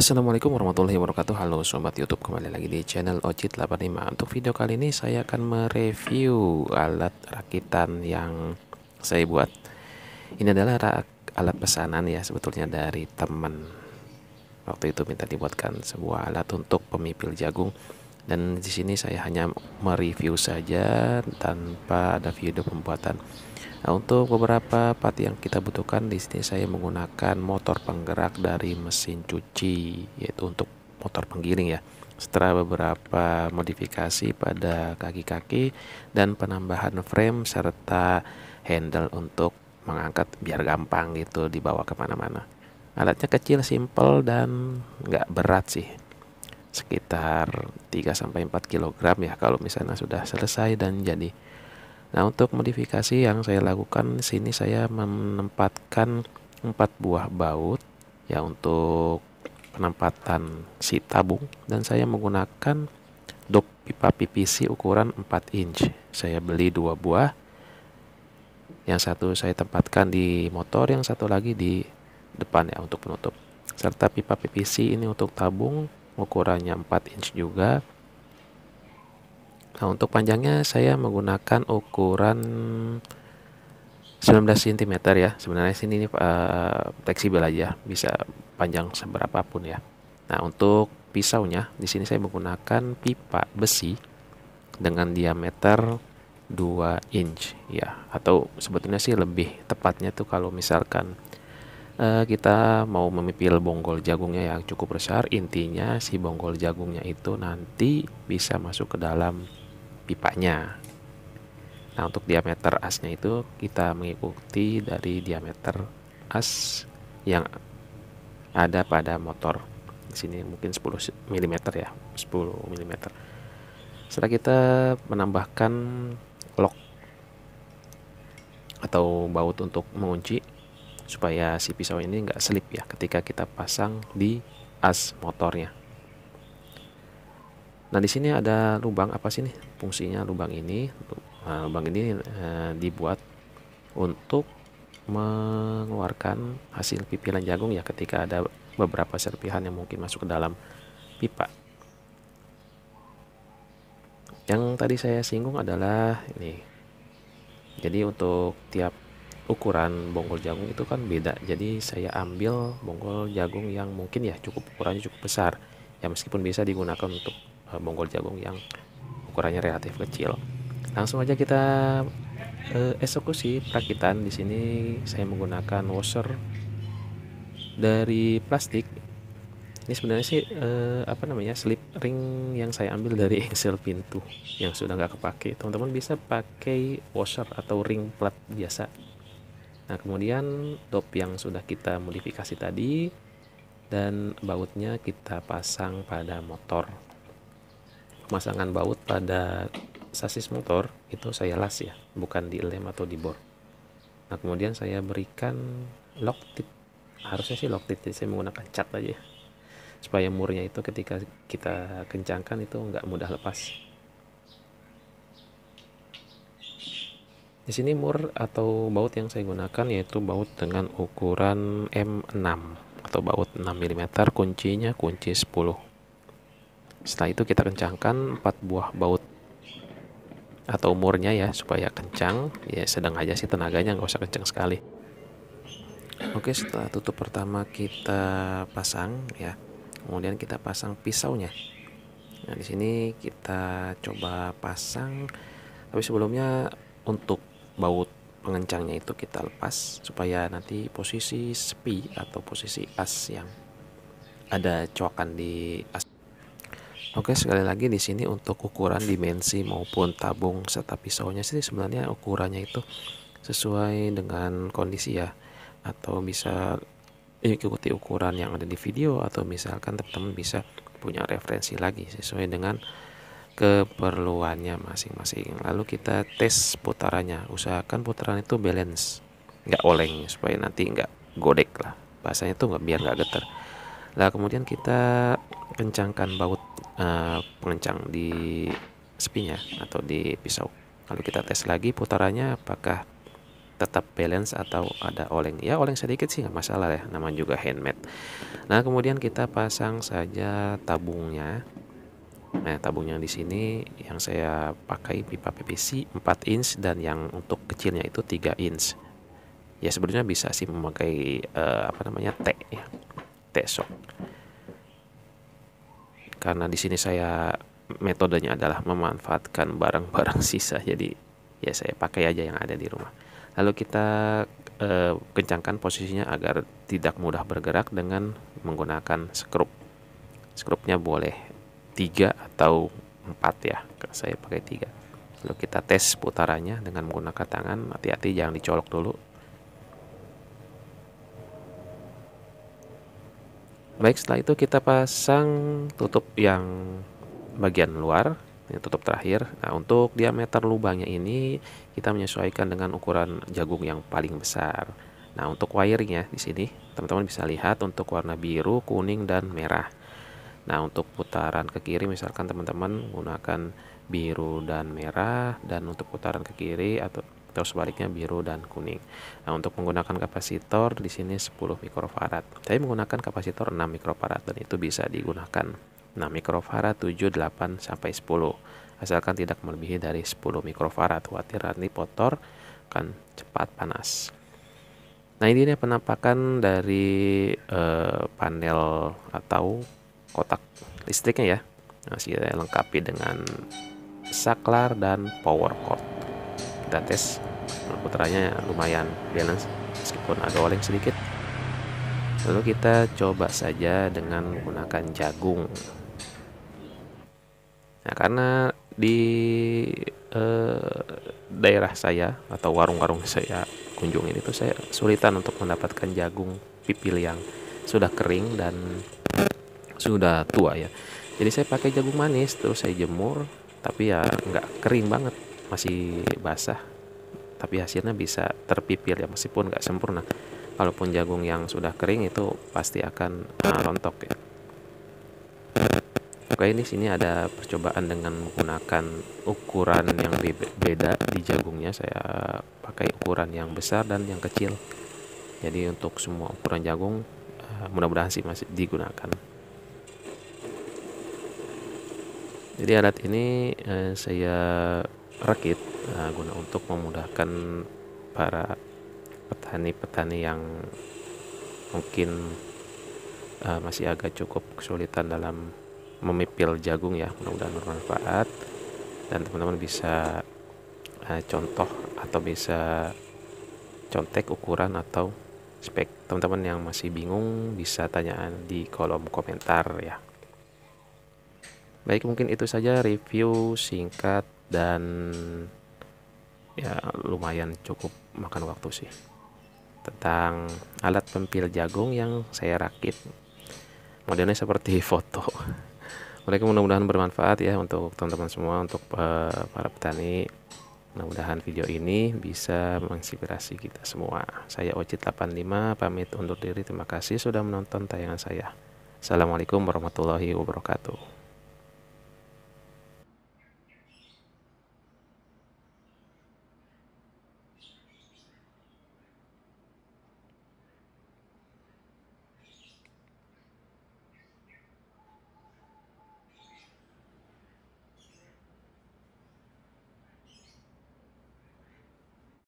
Assalamualaikum warahmatullahi wabarakatuh. Halo sobat YouTube, kembali lagi di channel Ocit85. Untuk video kali ini saya akan mereview alat rakitan yang saya buat. Ini adalah alat pesanan ya, sebetulnya dari teman. Waktu itu minta dibuatkan sebuah alat untuk pemipil jagung, dan di sini saya hanya mereview saja tanpa ada video pembuatan. Nah, untuk beberapa part yang kita butuhkan di sini saya menggunakan motor penggerak dari mesin cuci, yaitu untuk motor penggiling ya. Setelah beberapa modifikasi pada kaki-kaki dan penambahan frame serta handle untuk mengangkat biar gampang gitu dibawa kemana-mana. Alatnya kecil, simple, dan nggak berat sih. Sekitar 3-4 kg ya kalau misalnya sudah selesai dan jadi. Nah, untuk modifikasi yang saya lakukan di sini saya menempatkan 4 buah baut ya untuk penempatan si tabung, dan saya menggunakan dop pipa PVC ukuran 4 inch. Saya beli 2 buah. Yang satu saya tempatkan di motor, yang satu lagi di depan ya untuk penutup. Serta pipa PVC ini untuk tabung ukurannya 4 inch juga. Nah, untuk panjangnya saya menggunakan ukuran 19 cm ya. Sebenarnya sini fleksibel aja, bisa panjang seberapapun ya. Nah, untuk pisaunya di sini saya menggunakan pipa besi dengan diameter 2 inch ya, atau sebetulnya sih lebih tepatnya tuh kalau misalkan kita mau memipil bonggol jagungnya yang cukup besar, intinya si bonggol jagungnya itu nanti bisa masuk ke dalam pipanya. Nah, untuk diameter asnya itu kita mengikuti dari diameter as yang ada pada motor. Di sini mungkin 10 mm ya, 10 mm. Setelah kita menambahkan lock atau baut untuk mengunci supaya si pisau ini nggak slip ya ketika kita pasang di as motornya. Nah, di sini ada lubang, apa sih nih fungsinya lubang ini? Lubang ini dibuat untuk mengeluarkan hasil pipilan jagung ya ketika ada beberapa serpihan yang mungkin masuk ke dalam pipa. Yang tadi saya singgung adalah ini. Jadi untuk tiap ukuran bonggol jagung itu kan beda. Jadi saya ambil bonggol jagung yang mungkin ya ukurannya cukup besar. Ya meskipun bisa digunakan untuk bonggol jagung yang ukurannya relatif kecil. Langsung aja kita eksekusi perakitan. Di sini saya menggunakan washer dari plastik. Ini sebenarnya sih slip ring yang saya ambil dari engsel pintu yang sudah nggak kepake. Teman-teman bisa pakai washer atau ring plat biasa. Nah, kemudian top yang sudah kita modifikasi tadi dan bautnya kita pasang pada motor. Pemasangan baut pada sasis motor itu saya las ya, bukan di lem atau di bor. Nah, kemudian saya berikan lock tit. Harusnya sih lock tit, saya menggunakan cat aja ya, supaya murnya itu ketika kita kencangkan itu nggak mudah lepas. Di sini mur atau baut yang saya gunakan yaitu baut dengan ukuran M6 atau baut 6 mm, kuncinya kunci 10. Setelah itu kita kencangkan 4 buah baut atau murnya ya supaya kencang ya, sedang aja sih tenaganya, nggak usah kencang sekali. Oke, setelah tutup pertama kita pasang ya, kemudian kita pasang pisaunya. Nah, di sini kita coba pasang, tapi sebelumnya untuk baut pengencangnya itu kita lepas supaya nanti posisi sepi atau posisi as yang ada coakan di as. Oke, sekali lagi di sini untuk ukuran dimensi maupun tabung serta pisaunya sih sebenarnya ukurannya itu sesuai dengan kondisi ya, atau bisa ikuti ukuran yang ada di video, atau misalkan teman-teman bisa punya referensi lagi sesuai dengan keperluannya masing-masing. Lalu kita tes putarannya, usahakan putaran itu balance, nggak oleng supaya nanti nggak godek lah bahasanya tuh, biar nggak getar. Lah kemudian kita kencangkan baut pengencang di spinya atau di pisau. Lalu kita tes lagi putarannya apakah tetap balance atau ada oleng. Ya oleng sedikit sih nggak masalah ya, namanya juga handmade. Nah kemudian kita pasang saja tabungnya. Nah tabungnya di sini yang saya pakai pipa PVC 4 inch dan yang untuk kecilnya itu 3 inch. Ya sebenarnya bisa sih memakai T ya, T shock. Karena di sini saya metodenya adalah memanfaatkan barang-barang sisa, jadi ya saya pakai aja yang ada di rumah. Lalu kita kencangkan posisinya agar tidak mudah bergerak dengan menggunakan skrup. Skrupnya boleh 3 atau 4 ya, saya pakai 3. Lalu kita tes putarannya dengan menggunakan tangan, hati-hati jangan dicolok dulu. Baik, setelah itu kita pasang tutup yang bagian luar, ini tutup terakhir. Nah untuk diameter lubangnya ini kita menyesuaikan dengan ukuran jagung yang paling besar. Nah untuk wiringnya di sini teman-teman bisa lihat untuk warna biru, kuning, dan merah. Nah untuk putaran ke kiri misalkan teman-teman menggunakan biru dan merah, dan untuk putaran ke kiri atau sebaliknya biru dan kuning. Nah untuk menggunakan kapasitor di sini 10 mikrofarad. Saya menggunakan kapasitor 6 mikrofarad dan itu bisa digunakan 6 mikrofarad, 7, 8 sampai 10. Asalkan tidak melebihi dari 10 mikrofarad. Khawatir nanti motor kan cepat panas. Nah ini dia penampakan dari panel atau kotak listriknya ya. Nah, saya lengkapi dengan saklar dan power cord. Kita tes, putaranya lumayan balance meskipun ada oleng sedikit. Lalu kita coba saja dengan menggunakan jagung. Nah karena di daerah saya atau warung-warung saya kunjungin itu saya sulitan untuk mendapatkan jagung pipil yang sudah kering dan sudah tua ya. Jadi saya pakai jagung manis, terus saya jemur, tapi ya nggak kering banget, masih basah, tapi hasilnya bisa terpipil ya, meskipun nggak sempurna. Kalaupun jagung yang sudah kering itu pasti akan rontok ya. Oke, ini sini ada percobaan dengan menggunakan ukuran yang beda di jagungnya. Saya pakai ukuran yang besar dan yang kecil. Jadi untuk semua ukuran jagung mudah-mudahan sih masih digunakan. Jadi alat ini saya rakit guna untuk memudahkan para petani-petani yang mungkin masih agak cukup kesulitan dalam memipil jagung ya. Mudah-mudahan bermanfaat dan teman-teman bisa contoh atau bisa contek ukuran atau spek. Teman-teman yang masih bingung bisa tanya di kolom komentar ya. Baik, mungkin itu saja review singkat dan ya lumayan cukup makan waktu sih tentang alat pempil jagung yang saya rakit. Modelnya seperti foto. Mereka mudah-mudahan bermanfaat ya untuk teman-teman semua, untuk para petani. Mudah-mudahan video ini bisa menginspirasi kita semua. Saya Ocit85 pamit undur diri. Terima kasih sudah menonton tayangan saya. Assalamualaikum warahmatullahi wabarakatuh.